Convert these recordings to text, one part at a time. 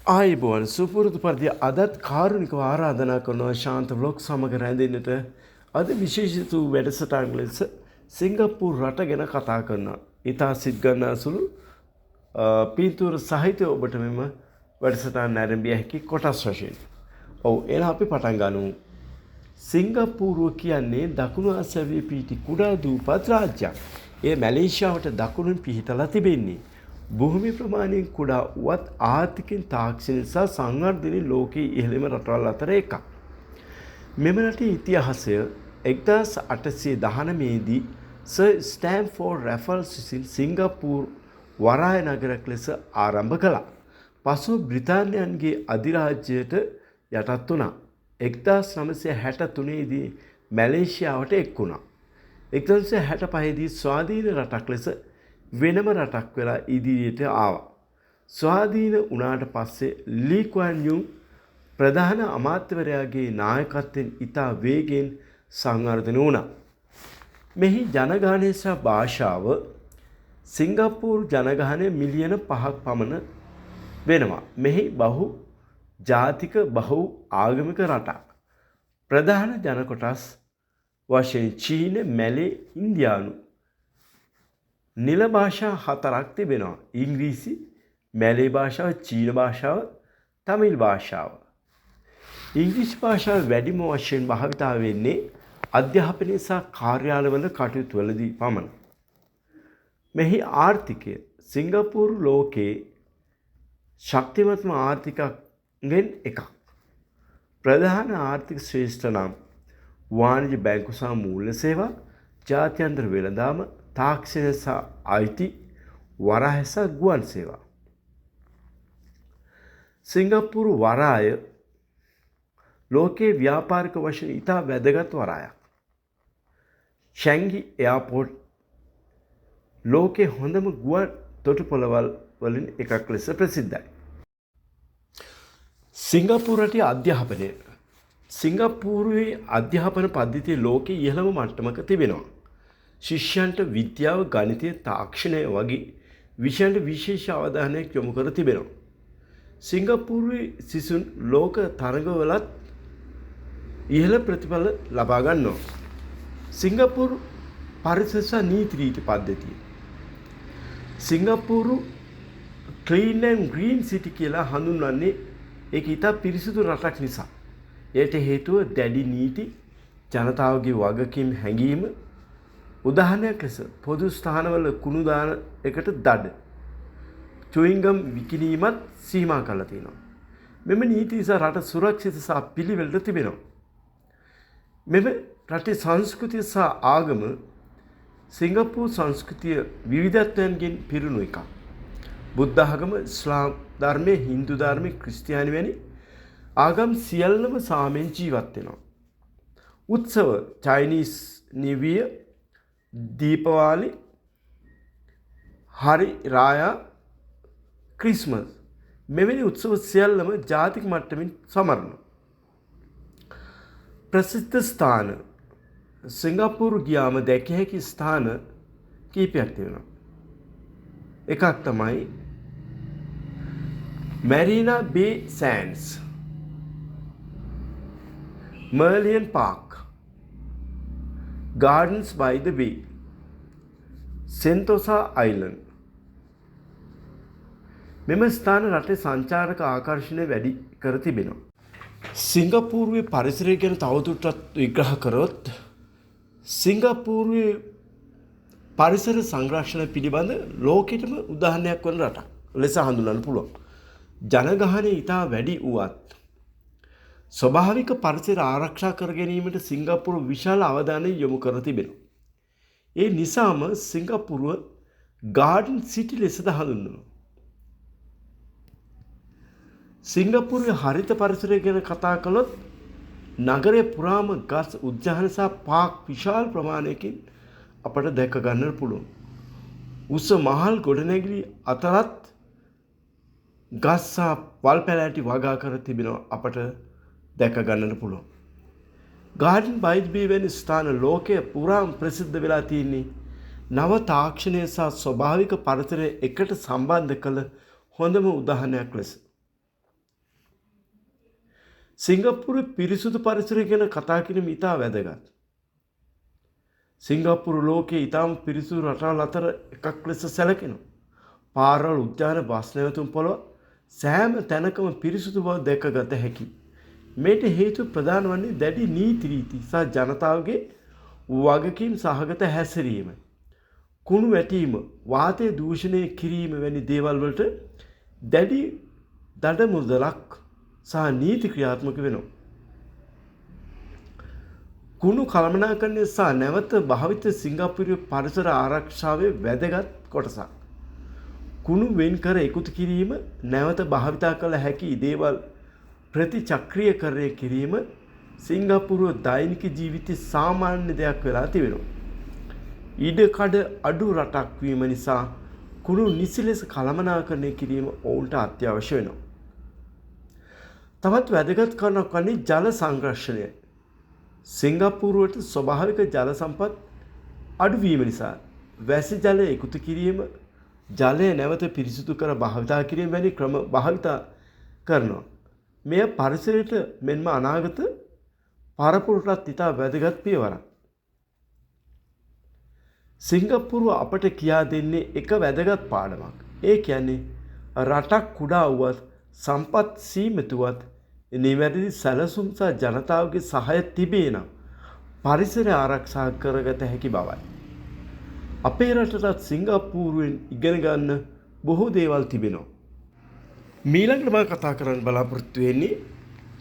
ආයිබෝන් සුපුරුදු පරිදි අදත් කාරුණිකව ආරාධනා කරනවා ශාන්ත ව්ලොග් සමග රැඳෙන්නට. අද විශේෂිත වූ වැඩසටහන් ලෙස සිංගප්පූරු රට ගැන කතා කරනවා. ඉතා සිත් ගන්නා සුළු පින්තූර සහිතව ඔබට මෙම වැඩසටහන් නැරඹිය හැකි කොටස් වශයෙන්. ඔව් එහෙනම් අපි පටන් ගනිමු. සිංගප්පූරුව කියන්නේ දකුණු ආසියාවේ පිහිටි කුඩා දූපත් රාජ්‍යයක්. එය මැලේසියාවට දකුණින් පිහිටලා තිබෙන්නේ. භූමි ප්‍රමාණයෙන් කුඩා වුවත් ආර්ථිකෙන් තාක්ෂණය සහ සංවර්ධනයේ ලෝකයේ ඉහළම රටවල් අතර එකක්. මෙම රටේ ඉතිහාසය 1819 දී සර් ස්ටැන්ෆෝඩ් රැෆල්ස් විසින් සිංගප්පූරු වරාය නගරයක් ලෙස ආරම්භ කළා. පසුව බ්‍රිතාන්‍යයන්ගේ අධිරාජ්‍යයට යටත් වුණා. 1963 දී මැලේසියාවට එක් වුණා. 1965 දී ස්වාධීන රටක් ලෙස වෙනම රටක් වෙලා ඉදිරියට ආවා. ස්වාධීන වුණාට පස්සේ ලී කුවන් යුන් ප්‍රධාන අමාත්‍යවරයාගේ නායකත්වයෙන් ඉතා වේගයෙන් සංවර්ධනය වුණා. මෙහි ජනගහනය සහ භාෂාව සිංගප්පූරු ජනගහනය මිලියන 5ක් පමණ වෙනවා. මෙහි බහු ජාතික බහු ආගමික රටක්. ප්‍රධාන ජන කොටස් වශයෙන් චීන, මැලේ, ඉන්දියානු නිල භාෂා 4ක් තිබෙනවා. ඉංග්‍රීසි, මැලේ භාෂාව, චීන භාෂාව, තමිල් භාෂාව. ඉංග්‍රීසි භාෂාව වැඩිම වශයෙන් භාවිතා වෙන්නේ අධ්‍යාපනය සහ කාර්යාලවල කටයුතු වලදී පමණයි. මෙහි ආර්ථිකය සිංගප්පූරු ලෝකයේ ශක්තිමත්ම ආර්ථිකයෙන් එකක්. ප්‍රධාන ආර්ථික ශ්‍රේෂ්ඨ නම් වාණිජ බැංකු සහ මූල්‍ය සේවා, ජාත්‍යන්තර වෙළඳාම, තාක්ෂණය සහ IT, වරාය සහ ගුවන් සේවා. සිංගප්පූරු වරාය ලෝකයේ ව්‍යාපාරික වශයෙන් ඉතා වැදගත් වරායක්. ෂැන්ගි එයාපෝට් ලෝකයේ හොඳම ගුවන් තොටුපළවල් වලින් එකක් ලෙස ප්‍රසිද්ධයි. සිංගප්පූරු රටේ අධ්‍යාපනය. සිංගප්පූරුවේ අධ්‍යාපන පද්ධතිය ලෝකයේ ඉහළම මට්ටමක තිබෙනවා. ශිෂ්‍යයන්ට විද්‍යාව, ගණිතය, තාක්ෂණය වගේ විෂයන්ට විශේෂ අවධානයක් යොමු කර තිබෙනවා. සිංගප්පූරුවේ සිසුන් ලෝක තරගවලත් ඉහළ ප්‍රතිඵල ලබා ගන්නවා. සිංගප්පූරු පරිසර සහ නීති රීති පද්ධතිය. සිංගප්පූරු ක්ලීන් ඇන්ඩ් ග්‍රීන් සිටි කියලා හඳුන්වන්නේ ඒක ඉතා පිරිසිදු රටක් නිසා. එයට හේතුව දැඩි නීති, ජනතාවගේ වගකීම් හැඟීම. උදාහරණයක් ලෙස පොදු ස්ථානවල කුණු දාන එකට දඩ, චුයින්ගම් විකිණීමත් සීමා කරලා තියෙනවා. මෙම නීති නිසා රට සුරක්ෂිත සහ පිළිවෙලට තිබෙනවා. මෙම රටේ සංස්කෘතිය සහ ආගම සිංගප්පූරු සංස්කෘතිය විවිධත්වයන්ගෙන් පිරුණු එකක්. බුද්ධ ආගම, ඉස්ලාම් ධර්මය, හින්දු ධර්මය, ක්‍රිස්තියානි වැනි ආගම් සියල්ලම සාමයෙන් ජීවත් වෙනවා. උත්සව චයිනීස් නිව් ඉයර්, දීපවාලි, හරි රායා, ක්‍රිස්මස් මෙවැනි උත්සව සියල්ලම ජාතික මට්ටමින් සමරනවා. ප්‍රසිද්ධ ස්ථාන සිංගප්පූරු ගියාම දැකිය හැකි ස්ථාන කීපයක් තියෙනවා. එකක් තමයි මැරීනා බේ සෑන්ඩ්ස්, මර්ලියන් පාර්ක්, ගාඩන්ස් බයි ද බේ, සෙන්තෝසා අයිලන්ඩ්. මෙම ස්ථාන රටේ සංචාරක ආකර්ෂණය වැඩි කර තිබෙනවා. සිංගප්පූරුවේ පරිසරය ගැන තවදුරටත් විග්‍රහ කරොත් සිංගප්පූරුවේ පරිසර සංරක්ෂණ පිළිබඳ ලෝකෙටම උදාහරණයක් වන රටක් ලෙස හඳුන්වන්න පුළුවන්. ජනගහනය ඉතා වැඩි වුවත් ස්වභාවික පරිසර ආරක්ෂා කර ගැනීමට සිංගප්පූරු විශාල අවධානය යොමු කර තිබෙනවා. ඒ නිසාම සිංගප්පූරුව ගාඩන් සිටි ලෙසද හඳුන්වනවා. සිංගප්පූරුවේ හරිත පරිසරය ගැන කතා කළොත් නගරය පුරාම ගස්, උද්‍යාන සහ පාක් විශාල ප්‍රමාණයකින් අපට දැක ගන්නට පුළුවන්. උස මහල් ගොඩනැගිලි අතරත් ගස් සහ වල් පැලෑටි වගා කර තිබෙනවා අපට දැක ගන්නට පුළුවන්. ගාඩන් බයි ද බේ වැනි ස්ථාන ලෝකයේ පුරාම ප්‍රසිද්ධ වෙලා තියෙන්නේ නව තාක්ෂණය සහ ස්වභාවික පරිසරය එකට සම්බන්ධ කළ හොඳම උදාහරණයක් ලෙස. සිංගප්පූරු පිරිසුදු පරිසරය ගැන කතා කිරීම ඉතා වැදගත්. සිංගප්පූරු ලෝකයේ ඉතාම පිරිසුදු රටවල් අතර එකක් ලෙස සැලකෙනවා. පාරවල්, උද්‍යාන, බස් නැවතුම් පොළව සෑම තැනකම පිරිසුදු බව දැකගත හැකියි. මේට හේතුව ප්‍රධාන වන්නේ දැඩි නීති රීති සහ ජනතාවගේ වගකීම් සහගත හැසිරීම. කුණු වැටීම, වාතය දූෂණය කිරීම වැනි දේවල් වලට දැඩි දඩ මුදලක් සහ නීති ක්‍රියාත්මක වෙනවා. කුණු කළමනාකරණය සහ නැවත භාවිත සිංගප්පූරු පරිසර ආරක්ෂාවේ වැදගත් කොටසක්. කුණු වෙන් කර එකතු කිරීම, නැවත භාවිතා කළ හැකි දේවල් ප්‍රතිචක්‍රීයකරණය කිරීම සිංගප්පූරුව දෛනික ජීවිතයේ සාමාන්‍ය දෙයක් වෙලා තිබෙනවා. ඉඩකඩ අඩු රටක් වීම නිසා කුණු නිසි ලෙස කළමනාකරණය කිරීම ඔවුන්ට අත්‍යවශ්‍ය වෙනවා. තවත් වැදගත් කරුණක් වන්නේ ජල සංරක්ෂණය. සිංගප්පූරුවට ස්වභාවික ජල සම්පත් අඩු වීම නිසා වැසි ජලය එකතු කිරීම, ජලය නැවත පිරිසිදු කර භාවිතා කිරීම වැනි ක්‍රම භාවිතා කරනවා. මෙය පරිසරයට මෙන්ම අනාගත පරපුරටත් ඉතා වැදගත් පියවරක්. සිංගප්පූරුව අපට කියා දෙන්නේ එක වැදගත් පාඩමක්. ඒ කියන්නේ රටක් කුඩා වුවත්, සම්පත් සීමිතවත්, නිවැරදි සැලසුම් සහ ජනතාවගේ සහාය තිබේ නම් පරිසරය ආරක්ෂා කරගත හැකි බවයි. අපේ රටටත් සිංගප්පූරුවෙන් ඉගෙන ගන්න බොහෝ දේවල් තිබෙනවා. මීළඟට මම කතා කරන්න බලාපොරොත්තු වෙන්නේ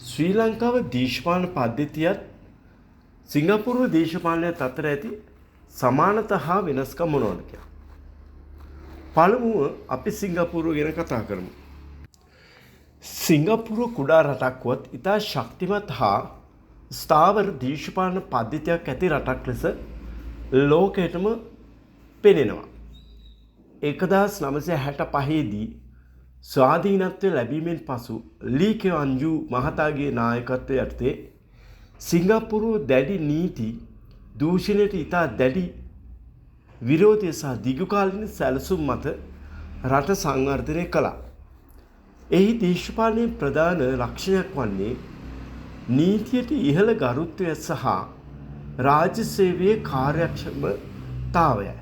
ශ්‍රී ලංකාව දේශපාලන පද්ධතියත් සිංගප්පූරුව දේශපාලනයත් අතර ඇති සමානතා හා වෙනස්කම් මොනවද කියලා. පළමුව අපි සිංගප්පූරුව ගැන කතා කරමු. සිංගප්පූරුව කුඩා රටක් වත් ඉතා ශක්තිමත් හා ස්ථාවර දේශපාලන පද්ධතියක් ඇති රටක් ලෙස ලෝකයටම පෙනෙනවා. 1965 දී ස්වාධීනත්වය ලැබීමෙන් පසු ලී කුවන් යූ මහතාගේ නායකත්වය යටතේ සිංගප්පූරුව දැඩි නීති දූෂණයට ඉතා දැඩි විරෝධය සහ දීර්ඝකාලීන සැලසුම් මත රට සංවර්ධනය කළා. එහි දේශපාලනයේ ප්‍රධාන ලක්ෂණයක් වන්නේ නීතියට ඉහළ ගරුත්වය සහ රාජ්‍ය සේවයේ කාර්යක්ෂමතාවයයි.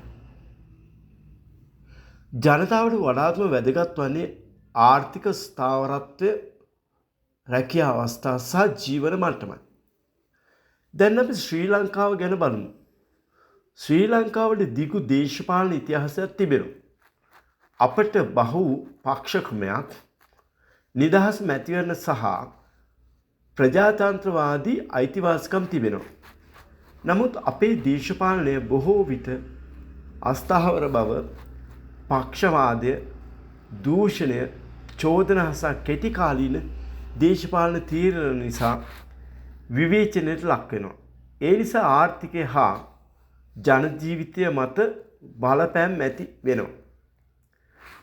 ජනතාවට වඩාත්ම වැදගත් වන්නේ ආර්ථික ස්ථාවරත්වය, රැකියා අවස්ථා සහ ජීවන මට්ටමයි. දැන් අපි ශ්‍රී ලංකාව ගැන බලමු. ශ්‍රී ලංකාවට දිගු දේශපාලන ඉතිහාසයක් තිබෙනවා. අපට බහු පක්ෂකමයක්, නිදහස් මැතිවරණ සහ ප්‍රජාතන්ත්‍රවාදී අයිතිවාසිකම් තිබෙනවා. නමුත් අපේ දේශපාලනය බොහෝ විට අස්ථාවර බව, පක්ෂවාදය, දූෂණය, චෝදනා සහ කෙටිකාලීන දේශපාලන තීරණ නිසා විවේචනයට ලක් වෙනවා. ඒ නිසා ආර්ථිකය හා ජන ජීවිතය මත බලපෑම් ඇති වෙනවා.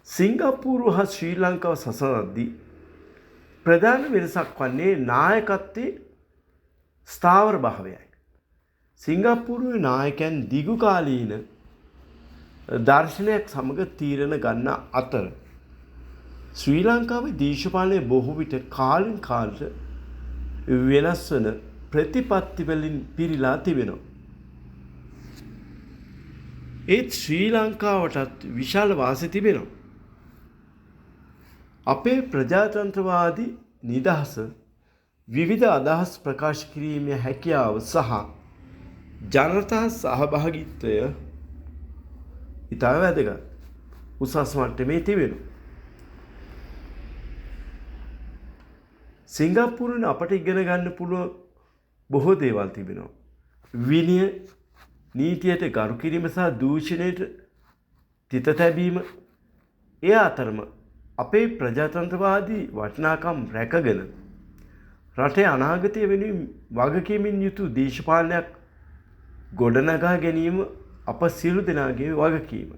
සිංගප්පූරුව හා ශ්‍රී ලංකාව සසඳද්දී ප්‍රධාන වෙනසක් වන්නේ නායකත්වයේ ස්ථාවර භාවයයි. සිංගප්පූරුවේ නායකයන් දීර්ඝකාලීන දර්ශනයක් සමග තීරණ ගන්න අතර ශ්‍රී ලංකාවේ දේශපාලනය බොහෝ විට කාලින් කාලට වෙනස් වන ප්‍රතිපත්ති වලින් පිරීලා තිබෙනවා. ඒත් ශ්‍රී ලංකාවටත් විශාල වාසි තිබෙනවා. අපේ ප්‍රජාතන්ත්‍රවාදී නිදහස, විවිධ අදහස් ප්‍රකාශ කිරීමේ හැකියාව සහ ජනතා සහභාගීත්වය ඉතා වැදගත්. උසස් මට්ටමේ තිබෙනවා. සිංගප්පූරුවෙන් අපට ඉගෙන ගන්න පුළුවන් බොහෝ දේවල් තිබෙනවා. විනය, නීතියට ගරු කිරීම සහ දූෂණයට තිත තැබීම. ඒ අතරම අපේ ප්‍රජාතන්ත්‍රවාදී වටිනාකම් රැකගෙන රටේ අනාගතය වෙනුවෙන් වගකීමෙන් යුතු දේශපාලනයක් ගොඩනගා ගැනීම අප සියලු දෙනාගේ වගකීම.